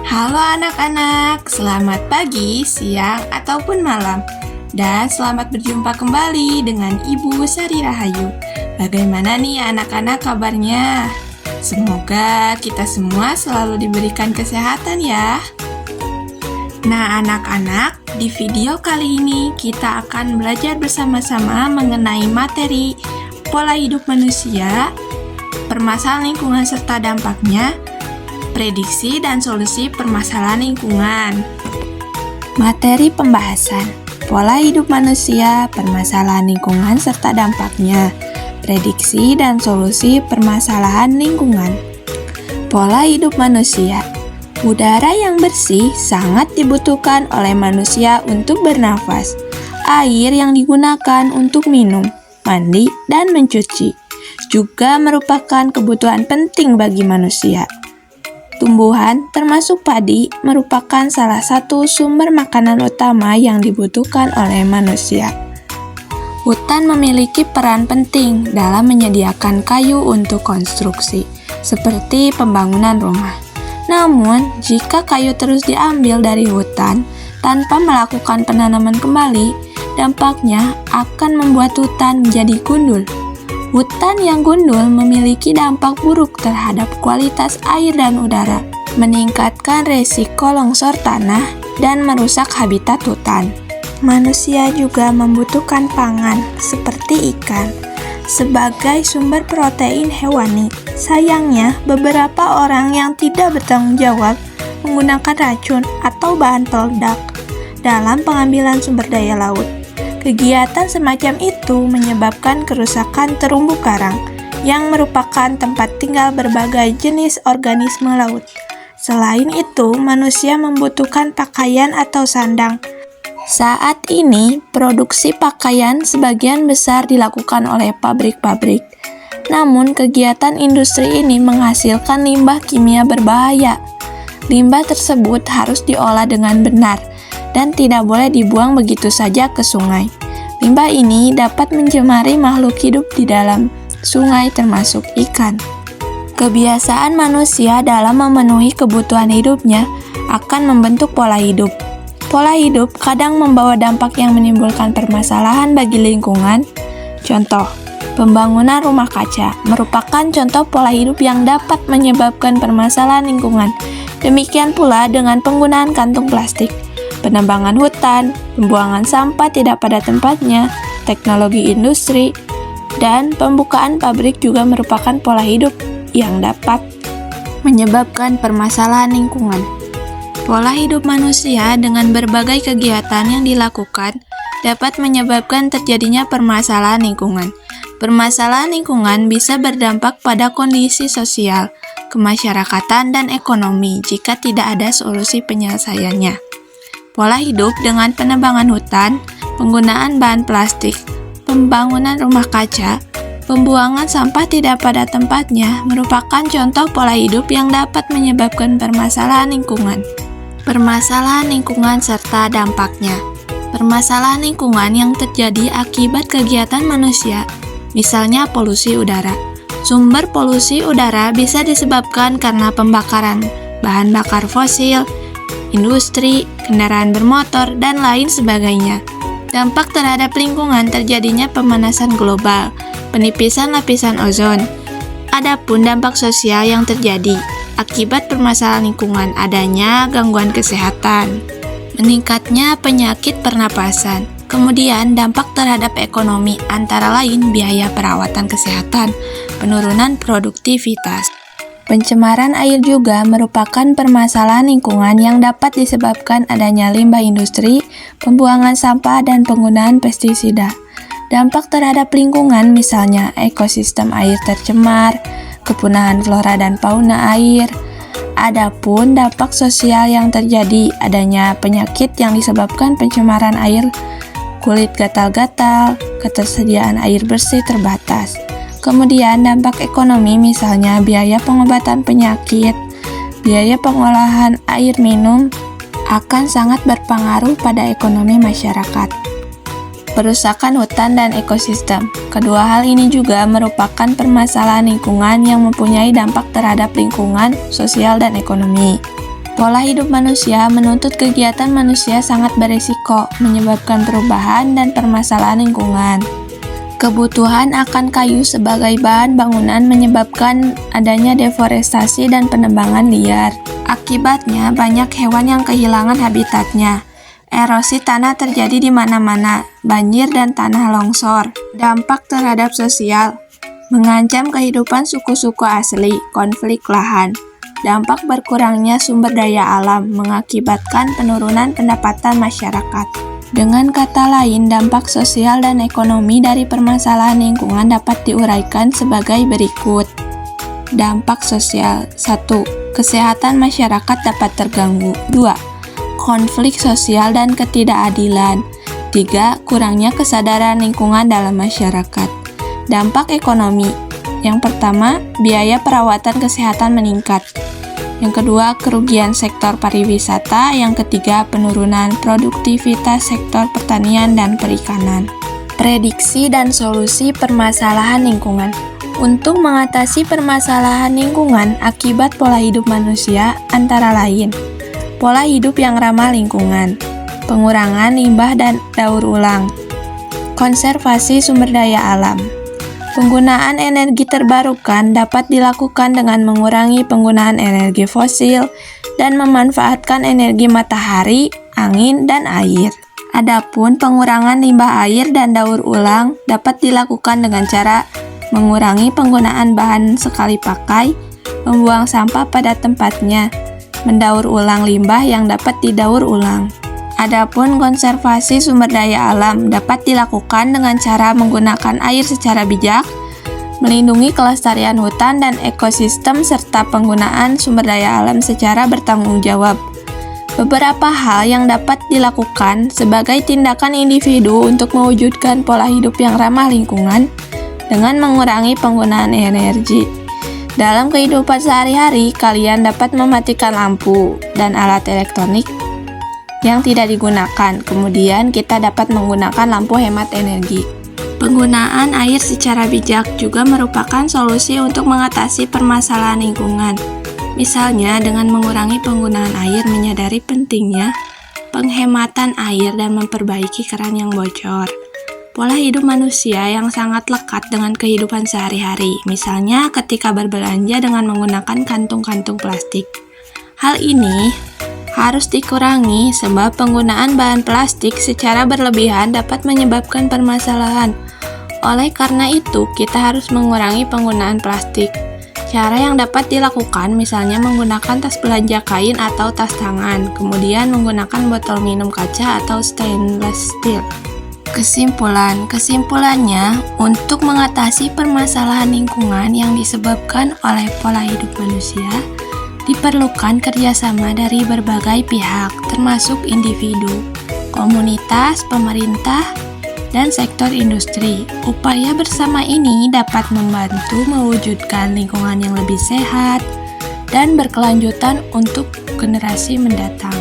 Halo anak-anak, selamat pagi, siang, ataupun malam. Dan selamat berjumpa kembali dengan Ibu Sari Rahayu. Bagaimana nih anak-anak kabarnya? Semoga kita semua selalu diberikan kesehatan ya. Nah anak-anak, di video kali ini kita akan belajar bersama-sama mengenai materi pola hidup manusia, permasalahan lingkungan serta dampaknya, prediksi dan solusi permasalahan lingkungan. Materi pembahasan: pola hidup manusia, permasalahan lingkungan serta dampaknya, prediksi dan solusi permasalahan lingkungan. Pola hidup manusia. Udara yang bersih sangat dibutuhkan oleh manusia untuk bernafas. Air yang digunakan untuk minum, mandi, dan mencuci juga merupakan kebutuhan penting bagi manusia. Tumbuhan, termasuk padi, merupakan salah satu sumber makanan utama yang dibutuhkan oleh manusia. Hutan memiliki peran penting dalam menyediakan kayu untuk konstruksi, seperti pembangunan rumah. Namun, jika kayu terus diambil dari hutan tanpa melakukan penanaman kembali, dampaknya akan membuat hutan menjadi gundul. Hutan yang gundul memiliki dampak buruk terhadap kualitas air dan udara, meningkatkan resiko longsor tanah, dan merusak habitat hutan. Manusia juga membutuhkan pangan, seperti ikan, sebagai sumber protein hewani. Sayangnya, beberapa orang yang tidak bertanggung jawab menggunakan racun atau bahan peledak dalam pengambilan sumber daya laut. Kegiatan semacam itu menyebabkan kerusakan terumbu karang yang merupakan tempat tinggal berbagai jenis organisme laut. Selain itu, manusia membutuhkan pakaian atau sandang. Saat ini, produksi pakaian sebagian besar dilakukan oleh pabrik-pabrik. Namun, kegiatan industri ini menghasilkan limbah kimia berbahaya. Limbah tersebut harus diolah dengan benar dan tidak boleh dibuang begitu saja ke sungai. Limbah ini dapat mencemari makhluk hidup di dalam sungai termasuk ikan. Kebiasaan manusia dalam memenuhi kebutuhan hidupnya akan membentuk pola hidup. Pola hidup kadang membawa dampak yang menimbulkan permasalahan bagi lingkungan. Contoh, pembangunan rumah kaca merupakan contoh pola hidup yang dapat menyebabkan permasalahan lingkungan. Demikian pula dengan penggunaan kantung plastik. Penebangan hutan, pembuangan sampah tidak pada tempatnya, teknologi industri, dan pembukaan pabrik juga merupakan pola hidup yang dapat menyebabkan permasalahan lingkungan. Pola hidup manusia dengan berbagai kegiatan yang dilakukan dapat menyebabkan terjadinya permasalahan lingkungan. Permasalahan lingkungan bisa berdampak pada kondisi sosial, kemasyarakatan, dan ekonomi jika tidak ada solusi penyelesaiannya. Pola hidup dengan penebangan hutan, penggunaan bahan plastik, pembangunan rumah kaca, pembuangan sampah tidak pada tempatnya merupakan contoh pola hidup yang dapat menyebabkan permasalahan lingkungan. Permasalahan lingkungan serta dampaknya. Permasalahan lingkungan yang terjadi akibat kegiatan manusia, misalnya polusi udara. Sumber polusi udara bisa disebabkan karena pembakaran bahan bakar fosil, industri, kendaraan bermotor, dan lain sebagainya. Dampak terhadap lingkungan terjadinya pemanasan global, penipisan lapisan ozon. Adapun dampak sosial yang terjadi akibat permasalahan lingkungan adanya gangguan kesehatan, meningkatnya penyakit pernapasan, kemudian dampak terhadap ekonomi antara lain biaya perawatan kesehatan, penurunan produktivitas. Pencemaran air juga merupakan permasalahan lingkungan yang dapat disebabkan adanya limbah industri, pembuangan sampah, dan penggunaan pestisida. Dampak terhadap lingkungan misalnya ekosistem air tercemar, kepunahan flora dan fauna air. Adapun dampak sosial yang terjadi adanya penyakit yang disebabkan pencemaran air, kulit gatal-gatal, ketersediaan air bersih terbatas. Kemudian dampak ekonomi misalnya biaya pengobatan penyakit, biaya pengolahan air minum akan sangat berpengaruh pada ekonomi masyarakat. Perusakan hutan dan ekosistem. Kedua hal ini juga merupakan permasalahan lingkungan yang mempunyai dampak terhadap lingkungan, sosial, dan ekonomi. Pola hidup manusia menuntut kegiatan manusia sangat beresiko, menyebabkan perubahan dan permasalahan lingkungan. Kebutuhan akan kayu sebagai bahan bangunan menyebabkan adanya deforestasi dan penebangan liar. Akibatnya, banyak hewan yang kehilangan habitatnya. Erosi tanah terjadi di mana-mana, banjir dan tanah longsor. Dampak terhadap sosial mengancam kehidupan suku-suku asli, konflik lahan. Dampak berkurangnya sumber daya alam mengakibatkan penurunan pendapatan masyarakat. Dengan kata lain, dampak sosial dan ekonomi dari permasalahan lingkungan dapat diuraikan sebagai berikut. Dampak sosial. 1. Kesehatan masyarakat dapat terganggu. 2. Konflik sosial dan ketidakadilan. 3. Kurangnya kesadaran lingkungan dalam masyarakat. Dampak ekonomi. Yang pertama, biaya perawatan kesehatan meningkat. Yang kedua, kerugian sektor pariwisata. Yang ketiga, penurunan produktivitas sektor pertanian dan perikanan. Prediksi dan solusi permasalahan lingkungan. Untuk mengatasi permasalahan lingkungan akibat pola hidup manusia, antara lain, pola hidup yang ramah lingkungan, pengurangan limbah dan daur ulang, konservasi sumber daya alam. Penggunaan energi terbarukan dapat dilakukan dengan mengurangi penggunaan energi fosil dan memanfaatkan energi matahari, angin, dan air. Adapun pengurangan limbah air dan daur ulang dapat dilakukan dengan cara mengurangi penggunaan bahan sekali pakai, membuang sampah pada tempatnya, mendaur ulang limbah yang dapat didaur ulang. Adapun konservasi sumber daya alam dapat dilakukan dengan cara menggunakan air secara bijak, melindungi kelestarian hutan dan ekosistem serta penggunaan sumber daya alam secara bertanggung jawab. Beberapa hal yang dapat dilakukan sebagai tindakan individu untuk mewujudkan pola hidup yang ramah lingkungan dengan mengurangi penggunaan energi. Dalam kehidupan sehari-hari, kalian dapat mematikan lampu dan alat elektronik yang tidak digunakan. Kemudian kita dapat menggunakan lampu hemat energi. Penggunaan air secara bijak juga merupakan solusi untuk mengatasi permasalahan lingkungan. Misalnya dengan mengurangi penggunaan air, menyadari pentingnya penghematan air dan memperbaiki keran yang bocor. Pola hidup manusia yang sangat lekat dengan kehidupan sehari-hari, misalnya ketika berbelanja dengan menggunakan kantung-kantung plastik. Hal ini harus dikurangi sebab penggunaan bahan plastik secara berlebihan dapat menyebabkan permasalahan. Oleh karena itu, kita harus mengurangi penggunaan plastik. Cara yang dapat dilakukan misalnya menggunakan tas belanja kain atau tas tangan, kemudian menggunakan botol minum kaca atau stainless steel. Kesimpulannya, untuk mengatasi permasalahan lingkungan yang disebabkan oleh pola hidup manusia, diperlukan kerjasama dari berbagai pihak, termasuk individu, komunitas, pemerintah, dan sektor industri. Upaya bersama ini dapat membantu mewujudkan lingkungan yang lebih sehat dan berkelanjutan untuk generasi mendatang.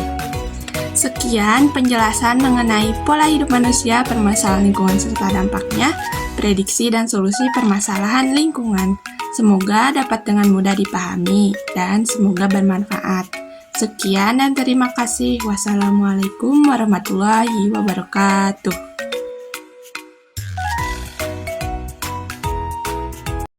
Sekian penjelasan mengenai pola hidup manusia, permasalahan lingkungan serta dampaknya, prediksi dan solusi permasalahan lingkungan. Semoga dapat dengan mudah dipahami dan semoga bermanfaat. Sekian dan terima kasih. Wassalamualaikum warahmatullahi wabarakatuh.